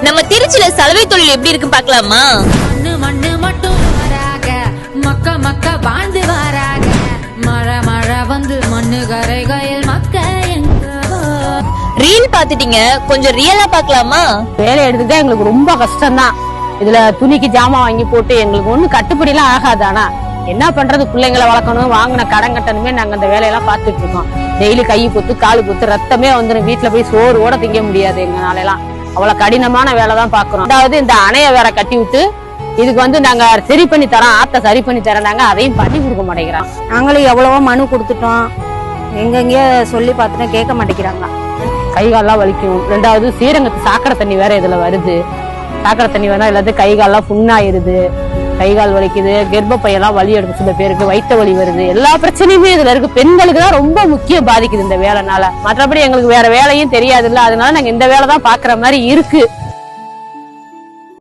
நம்ம திருச்சியில சலவை தொழில் எப்படி இருக்கு பாக்கலாமா? மண்ணு மண்ணு மட்டும் வராக மக்க மக்க வாழ்ந்து வராக மழை மழை வந்து மண்ணு கரைகையில் மக்க எங்க ரீல் பாத்துட்டீங்க, கொஞ்சம் ரியலா பாக்கலாமா? வேலை எடுத்துதான் எங்களுக்கு ரொம்ப கஷ்டம் தான். இதுல துணிக்கு ஜாமான் வாங்கி போட்டு எங்களுக்கு ஒண்ணு கட்டுப்படி எல்லாம் ஆகாது. ஆனா என்ன பண்றது, பிள்ளைங்களை வளர்க்கணும், வாங்கின கடன் கட்டணுமே. நாங்க அந்த வேலையெல்லாம் பாத்துட்டு இருக்கோம். டெய்லி கை குத்து காலு குத்து ரத்தமே வந்துடும். வீட்டுல போய் சோறு கூட திங்க முடியாது எங்கனால எல்லாம். அவ்வளவு கடினமான வேலை தான் பாக்குறோம். அதாவது இந்த அணைய வேற கட்டி விட்டு இதுக்கு வந்து நாங்க சரி பண்ணி தரோம், ஆத்த சரி பண்ணி தரோம், நாங்க அதையும் பண்ணி கொடுக்க மாட்டேங்கிறோம். நாங்களும் எவ்வளவோ மனு கொடுத்துட்டோம், எங்கெங்கயோ சொல்லி பார்த்துட்டோம், கேட்க மாட்டேங்கிறாங்க. கை கால்லாம் வலிக்கும். ரெண்டாவது ஸ்ரீரங்கத்து சாக்கடை தண்ணி வேற இதுல வருது. சாக்கடை தண்ணி வேணா எல்லாத்தையும் கை கால்லாம் புண்ணாயிருது, கை கால் வலிக்குது, கர்ப்பப்பையெல்லாம் வலி எடுக்கும், சில பேருக்கு வயிற்று வலி வருது. எல்லா பிரச்சனையுமே இதுல இருக்கு. பெண்களுக்கு தான் ரொம்ப முக்கியம் பாதிக்குது இந்த வேலைனால. மற்றபடி எங்களுக்கு வேற வேலையும் தெரியாது இல்ல, அதனால நாங்க இந்த வேலை தான் பாக்குற மாதிரி இருக்கு.